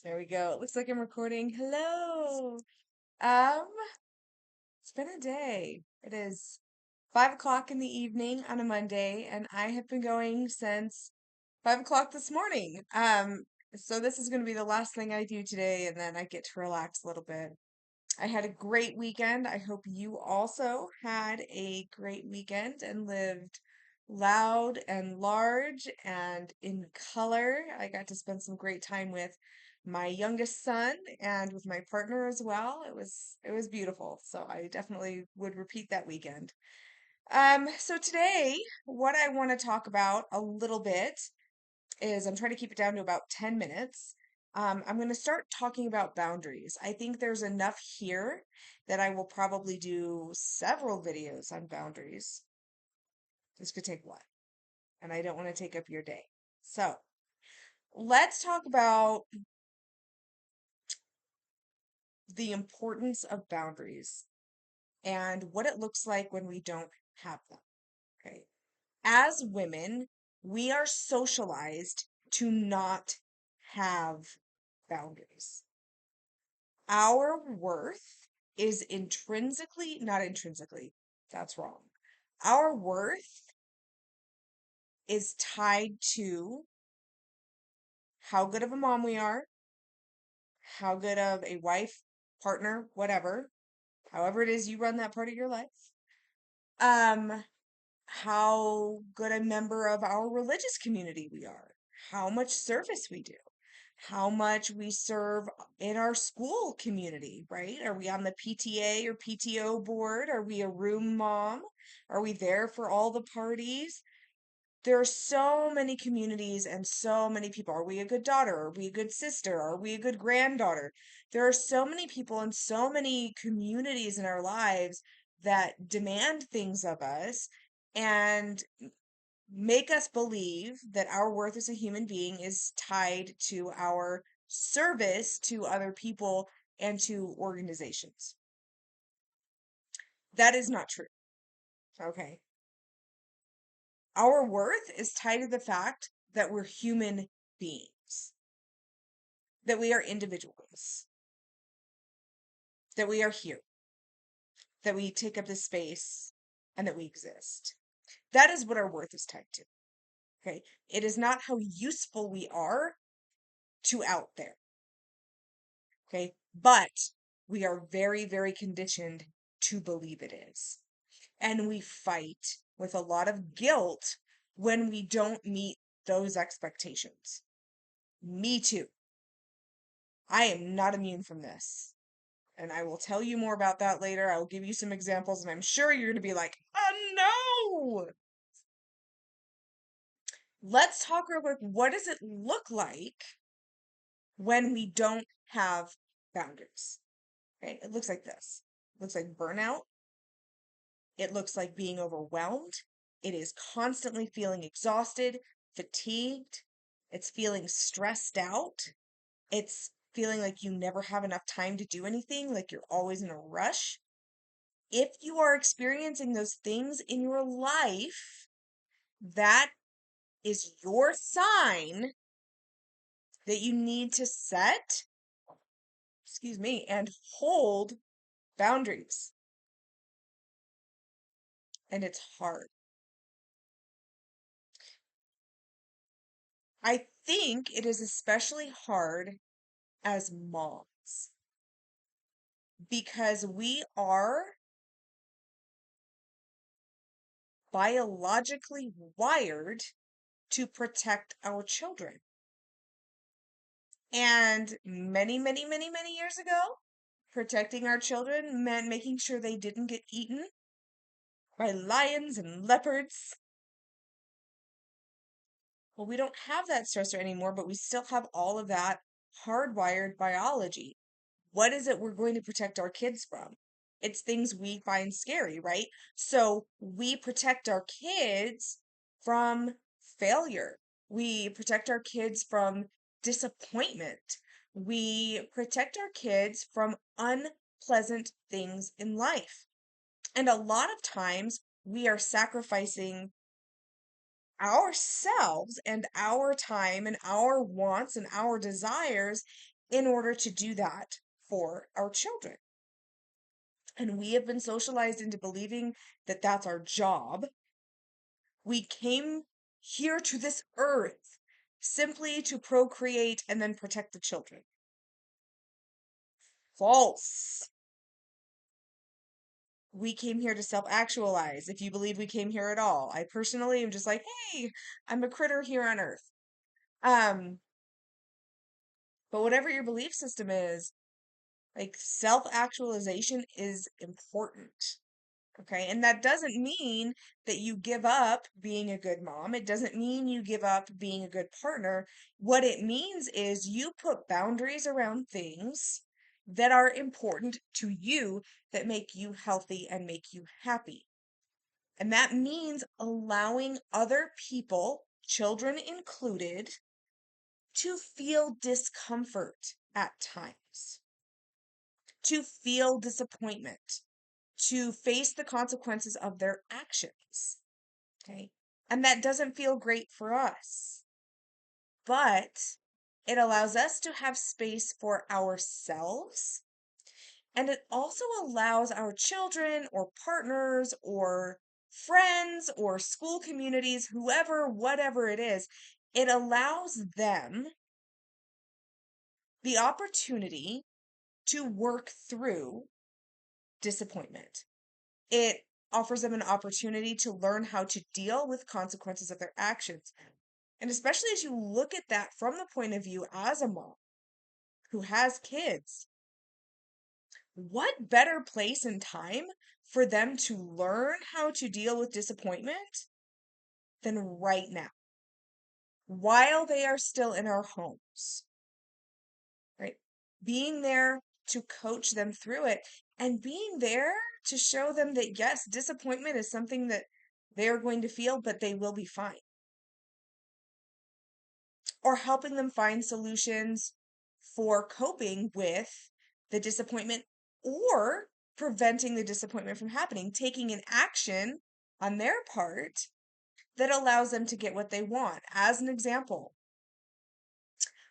There we go. It looks like I'm recording. Hello. Um, it's been a day. It is 5 o'clock in the evening on a Monday, and I have been going since 5 o'clock this morning. So this is going to be the last thing I do today, and then I get to relax a little bit. I had a great weekend. I hope you also had a great weekend and lived loud and large and in color. I got to spend some great time with my youngest son and with my partner as well. It was beautiful. So I definitely would repeat that weekend. So today, what I want to talk about a little bit is I'm trying to keep it down to about 10 minutes. I'm going to start talking about boundaries. I think there's enough here that I will probably do several videos on boundaries. This could take one, and I don't want to take up your day. So let's talk about the importance of boundaries and what it looks like when we don't have them. Okay. As women, we are socialized to not have boundaries. Our worth is intrinsically, not intrinsically, that's wrong. Our worth is tied to how good of a mom we are, how good of a wife, partner, whatever, however it is you run that part of your life. Um, how good a member of our religious community we are, how much service we do, how much we serve in our school community, right? Are we on the PTA or PTO board? Are we a room mom? Are we there for all the parties? There are so many communities and so many people. Are we a good daughter? Are we a good sister? Are we a good granddaughter? There are so many people and so many communities in our lives that demand things of us and make us believe that our worth as a human being is tied to our service to other people and to organizations. That is not true. Okay. Our worth is tied to the fact that we're human beings, that we are individuals, that we are here, that we take up this space, and that we exist. That is what our worth is tied to. Okay. It is not how useful we are to out there. Okay. But we are very, very conditioned to believe it is. And we fight with a lot of guilt when we don't meet those expectations. Me too. I am not immune from this. And I will tell you more about that later. I will give you some examples, and I'm sure you're going to be like, oh no! Let's talk real quick. What does it look like when we don't have boundaries? Okay, it looks like this. It looks like burnout. It looks like being overwhelmed. It is constantly feeling exhausted, fatigued. It's feeling stressed out. It's feeling like you never have enough time to do anything, like you're always in a rush. If you are experiencing those things in your life, that is your sign that you need to set, excuse me, and hold boundaries. And it's hard. I think it is especially hard as moms because we are biologically wired to protect our children. And many, many, many, many years ago, protecting our children meant making sure they didn't get eaten by lions and leopards. Well, we don't have that stressor anymore, but we still have all of that hardwired biology. What is it we're going to protect our kids from? It's things we find scary, right? So we protect our kids from failure. We protect our kids from disappointment. We protect our kids from unpleasant things in life. And a lot of times we are sacrificing ourselves and our time and our wants and our desires in order to do that for our children. And we have been socialized into believing that that's our job. We came here to this earth simply to procreate and then protect the children. False. We came here to self-actualize, if you believe we came here at all. I personally am just like, hey, I'm a critter here on earth. But whatever your belief system is, like self-actualization is important. Okay. And that doesn't mean that you give up being a good mom. It doesn't mean you give up being a good partner. What it means is you put boundaries around things that are important to you, that make you healthy and make you happy. And that means allowing other people, children included, to feel discomfort at times, to feel disappointment, to face the consequences of their actions. Okay. And that doesn't feel great for us, but it allows us to have space for ourselves. And it also allows our children or partners or friends or school communities, whoever, whatever it is, it allows them the opportunity to work through disappointment. It offers them an opportunity to learn how to deal with consequences of their actions. And especially as you look at that from the point of view as a mom who has kids, what better place and time for them to learn how to deal with disappointment than right now, while they are still in our homes, right? Being there to coach them through it and being there to show them that, yes, disappointment is something that they're going to feel, but they will be fine. Or helping them find solutions for coping with the disappointment or preventing the disappointment from happening, taking an action on their part that allows them to get what they want. As an example,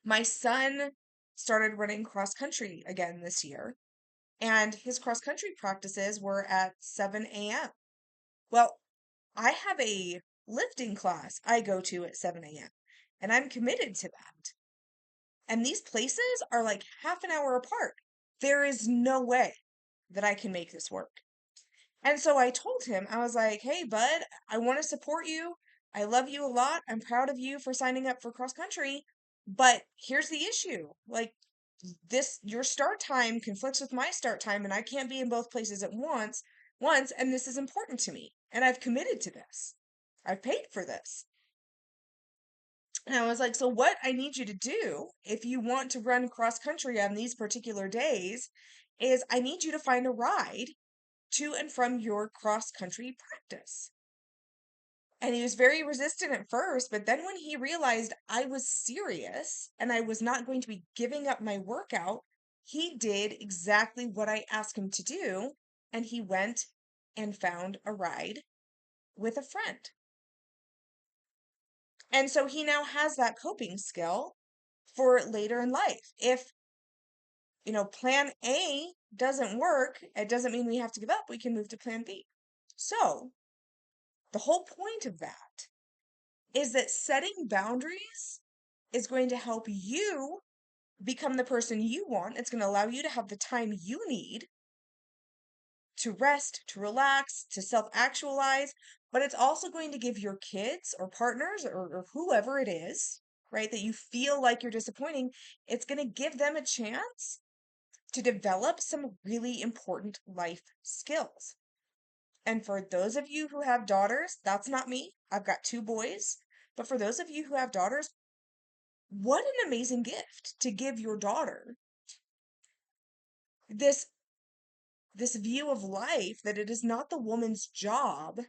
my son started running cross country again this year, and his cross country practices were at 7 a.m. Well, I have a lifting class I go to at 7 a.m., and I'm committed to that. And these places are like half an hour apart. There is no way that I can make this work. And so I told him, I was like, hey, bud, I want to support you. I love you a lot. I'm proud of you for signing up for cross country. But here's the issue. Like, your start time conflicts with my start time, and I can't be in both places at once, and this is important to me. And I've committed to this. I've paid for this. And I was like, so what I need you to do if you want to run cross country on these particular days is I need you to find a ride to and from your cross country practice. And he was very resistant at first, but then when he realized I was serious and I was not going to be giving up my workout, he did exactly what I asked him to do. And he went and found a ride with a friend. And so he now has that coping skill for later in life. If, plan A doesn't work, it doesn't mean we have to give up. We can move to plan B. So the whole point of that is that setting boundaries is going to help you become the person you want. It's going to allow you to have the time you need to rest, to relax, to self-actualize, but it's also going to give your kids or partners or whoever it is, right, that you feel like you're disappointing, it's going to give them a chance to develop some really important life skills. And for those of you who have daughters, that's not me. I've got 2 boys. But for those of you who have daughters, what an amazing gift to give your daughter this view of life that it is not the woman's job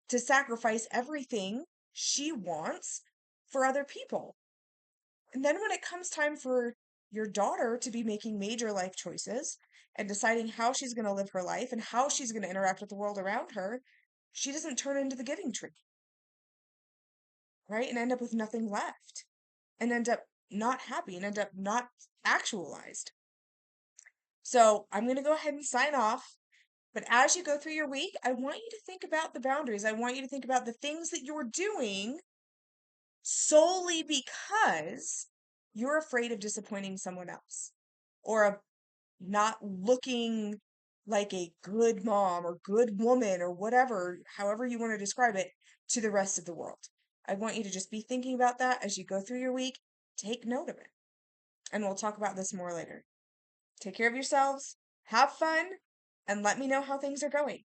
to sacrifice everything she wants for other people. And then when it comes time for your daughter to be making major life choices and deciding how she's going to live her life and how she's going to interact with the world around her, she doesn't turn into the giving tree, right? And end up with nothing left and end up not happy and end up not actualized. So I'm going to go ahead and sign off. But as you go through your week, I want you to think about the boundaries. I want you to think about the things that you're doing solely because you're afraid of disappointing someone else or of not looking like a good mom or good woman or whatever, however you want to describe it, to the rest of the world. I want you to just be thinking about that as you go through your week. Take note of it. And we'll talk about this more later. Take care of yourselves, have fun, and let me know how things are going.